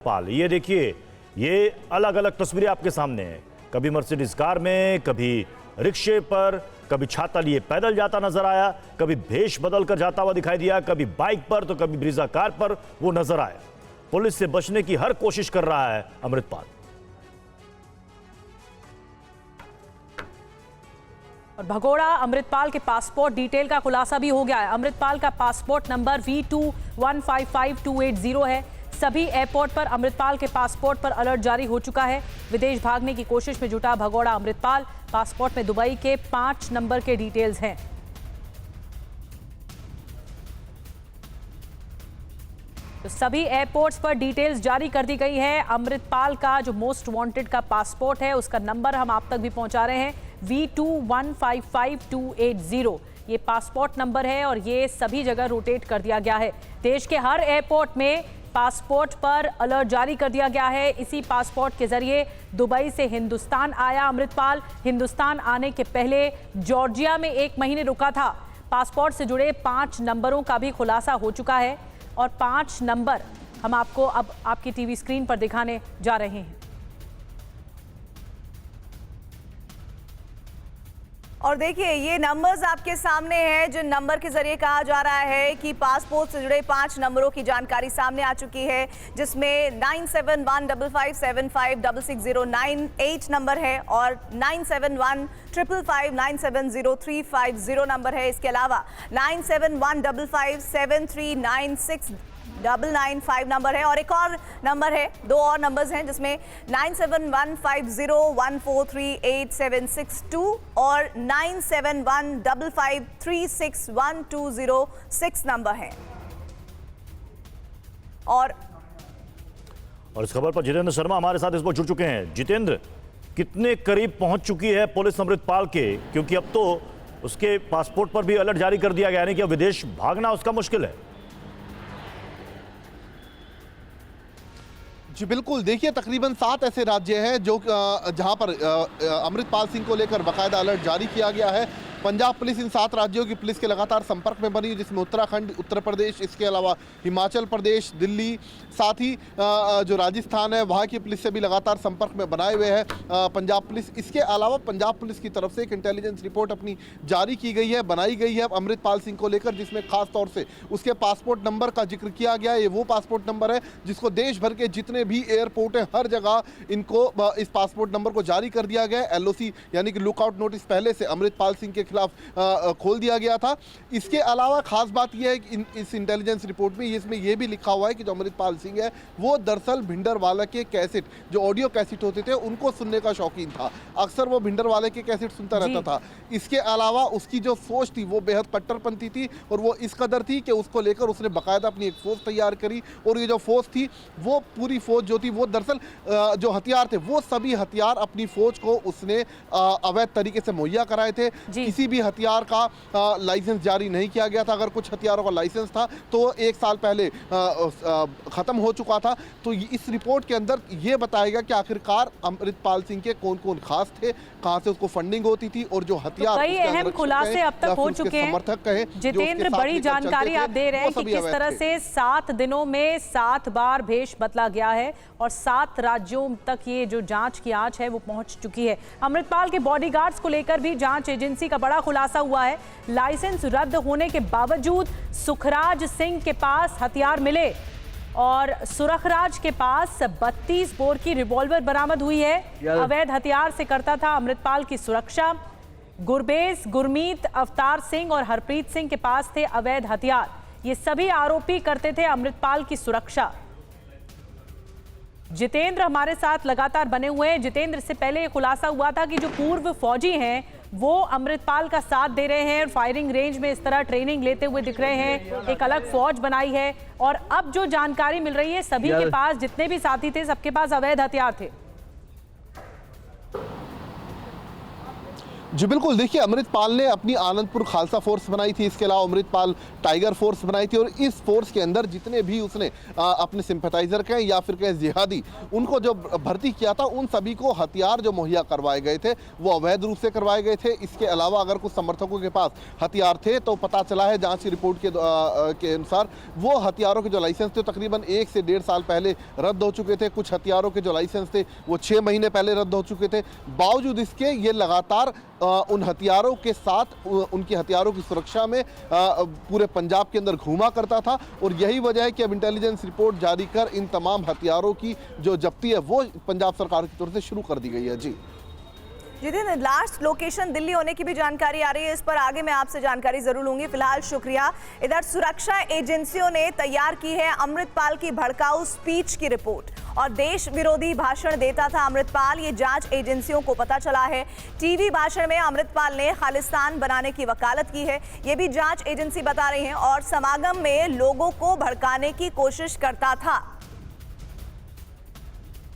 पाल, ये देखिए, ये अलग अलग तस्वीरें आपके सामने हैं। कभी मर्सिडीज कार में, कभी रिक्शे पर, कभी छाता लिए पैदल जाता नजर आया, कभी भेष बदल कर जाता हुआ दिखाई दिया, कभी बाइक पर तो कभी ब्रीजा कार पर वो नजर आया। पुलिस से बचने की हर कोशिश कर रहा है अमृतपाल। और भगोड़ा अमृतपाल के पासपोर्ट डिटेल का खुलासा भी हो गया है। अमृतपाल का पासपोर्ट नंबर V2155280 है। सभी एयरपोर्ट पर अमृतपाल के पासपोर्ट पर अलर्ट जारी हो चुका है। विदेश भागने की कोशिश में जुटा भगोड़ा अमृतपाल। पासपोर्ट में दुबई के 5 नंबर के डिटेल्स हैं। तो सभी एयरपोर्ट्स पर डिटेल्स जारी कर दी गई है। अमृतपाल का जो मोस्ट वांटेड का पासपोर्ट है उसका नंबर हम आप तक भी पहुंचा रहे हैं, V2155280 ये पासपोर्ट नंबर है और ये सभी जगह रोटेट कर दिया गया है। देश के हर एयरपोर्ट में पासपोर्ट पर अलर्ट जारी कर दिया गया है। इसी पासपोर्ट के जरिए दुबई से हिंदुस्तान आया अमृतपाल। हिंदुस्तान आने के पहले जॉर्जिया में 1 महीने रुका था। पासपोर्ट से जुड़े 5 नंबरों का भी खुलासा हो चुका है और 5 नंबर हम आपको अब आपकी टीवी स्क्रीन पर दिखाने जा रहे हैं। और देखिए, ये नंबर्स आपके सामने हैं जिन नंबर के जरिए कहा जा रहा है कि पासपोर्ट से जुड़े 5 नंबरों की जानकारी सामने आ चुकी है, जिसमें 9715557609 नंबर है और 971555970350 नंबर है। इसके अलावा 971557396995 नंबर है और एक और नंबर है, 2 और नंबर्स हैं जिसमें 971550143876 और 971553612006 नंबर है। और इस खबर पर जितेंद्र शर्मा हमारे साथ इस वक्त जुड़ चुके हैं। जितेंद्र, कितने करीब पहुंच चुकी है पुलिस अमृतपाल के, क्योंकि अब तो उसके पासपोर्ट पर भी अलर्ट जारी कर दिया गया है कि अब विदेश भागना उसका मुश्किल है। जी बिल्कुल, देखिए तकरीबन 7 ऐसे राज्य हैं जो जहां पर अमृतपाल सिंह को लेकर बाकायदा अलर्ट जारी किया गया है। पंजाब पुलिस इन 7 राज्यों की पुलिस के लगातार संपर्क में बनी, जिसमें उत्तराखंड, उत्तर प्रदेश, इसके अलावा हिमाचल प्रदेश, दिल्ली, साथ ही जो राजस्थान है वहाँ की पुलिस से भी लगातार संपर्क में बनाए हुए है पंजाब पुलिस। इसके अलावा पंजाब पुलिस की तरफ से एक इंटेलिजेंस रिपोर्ट अपनी जारी की गई है, बनाई गई है अमृतपाल सिंह को लेकर, जिसमें खास तौर से उसके पासपोर्ट नंबर का जिक्र किया गया है। ये वो पासपोर्ट नंबर है जिसको देश भर के जितने भी एयरपोर्ट है हर जगह इनको इस पासपोर्ट नंबर को जारी कर दिया गया है। LOC यानी कि लुकआउट नोटिस पहले से अमृतपाल सिंह के खिलाफ खोल दिया गया था। इसके अलावा खास बात यह है कि इस इंटेलिजेंस रिपोर्ट में इसमें यह भी लिखा हुआ है कि जो अमृतपाल सिंह है वो दरअसल भिंडरवाला के कैसेट, जो ऑडियो कैसेट होते थे, उनको सुनने का शौकीन था। अक्सर वो भिंडरवाले के कैसेट सुनता रहता था। इसके अलावा उसकी जो सोच थी वो बेहद कट्टरपंथी थी और वो इस कदर थी कि उसको लेकर उसने बाकायदा अपनी एक फौज तैयार करी और ये जो फौज थी वो पूरी फौज जो थी वो दरअसल जो हथियार थे वो सभी हथियार अपनी फौज को उसने अवैध तरीके से मुहैया कराए थे। किसी भी हथियार का लाइसेंस जारी नहीं किया गया था। अगर कुछ हथियारों का लाइसेंस था तो 1 साल पहले खत्म हो चुका था। तो इस रिपोर्ट के अंदर ये बताएगा कि आखिरकार अमृतपाल सिंह के कौन कौन खास थे, कहां से उसको फंडिंग होती थी और जो हथियार तो कई अहम खुलासे अब तक हो चुके हैं। जितेंद्र, बड़ी जानकारी आप दे रहे हैं कि किस तरह से 7 दिनों में 7 बार भेष बदला गया है और 7 राज्यों तक ये जो जांच की आंच है वो पहुंच चुकी है। अमृतपाल के बॉडीगार्ड्स को लेकर भी जांच एजेंसी का बड़ा खुलासा हुआ है। लाइसेंस रद्द होने के बावजूद सुखराज सिंह के पास हथियार मिले और सुरखराज के पास 32 बोर की रिवॉल्वर बरामद हुई है। अवैध हथियार से करता था अमृतपाल की सुरक्षा। गुरबेज, गुरमीत, अवतार सिंह और हरप्रीत सिंह के पास थे अवैध हथियार। ये सभी आरोपी करते थे अमृतपाल की सुरक्षा। जितेंद्र हमारे साथ लगातार बने हुए हैं। जितेंद्र, इससे पहले खुलासा हुआ था कि जो पूर्व फौजी हैं वो अमृतपाल का साथ दे रहे हैं, फायरिंग रेंज में इस तरह ट्रेनिंग लेते हुए दिख रहे हैं, एक अलग फौज बनाई है। और अब जो जानकारी मिल रही है सभी के पास, जितने भी साथी थे सबके पास अवैध हथियार थे। जी बिल्कुल, देखिए अमृतपाल ने अपनी आनंदपुर खालसा फोर्स बनाई थी, इसके अलावा अमृतपाल टाइगर फोर्स बनाई थी, और इस फोर्स के अंदर जितने भी उसने अपने सिंपैथाइजर कहें या फिर कहें जिहादी, उनको जो भर्ती किया था, उन सभी को हथियार जो मुहैया करवाए गए थे वो अवैध रूप से करवाए गए थे। इसके अलावा अगर कुछ समर्थकों के पास हथियार थे तो पता चला है जांच की रिपोर्ट के अनुसार वो हथियारों के जो लाइसेंस थे तकरीबन 1 से 1.5 साल पहले रद्द हो चुके थे। कुछ हथियारों के जो लाइसेंस थे वो 6 महीने पहले रद्द हो चुके थे। बावजूद इसके ये लगातार उन हथियारों के साथ उनकी हथियारों की सुरक्षा में पूरे पंजाब के अंदर घूमा करता था, और यही वजह है कि अब इंटेलिजेंस रिपोर्ट जारी कर इन तमाम हथियारों की जो जब्ती है वो पंजाब सरकार की तरफ से शुरू कर दी गई है। जी जितिन, लास्ट लोकेशन दिल्ली होने की भी जानकारी आ रही है, इस पर आगे मैं आपसे जानकारी जरूर लूंगी। फिलहाल शुक्रिया। इधर सुरक्षा एजेंसियों ने तैयार की है अमृतपाल की भड़काऊ स्पीच की रिपोर्ट, और देश विरोधी भाषण देता था अमृतपाल, ये जांच एजेंसियों को पता चला है। टीवी भाषण में अमृतपाल ने खालिस्तान बनाने की वकालत की है, ये भी जांच एजेंसी बता रही है, और समागम में लोगों को भड़काने की कोशिश करता था।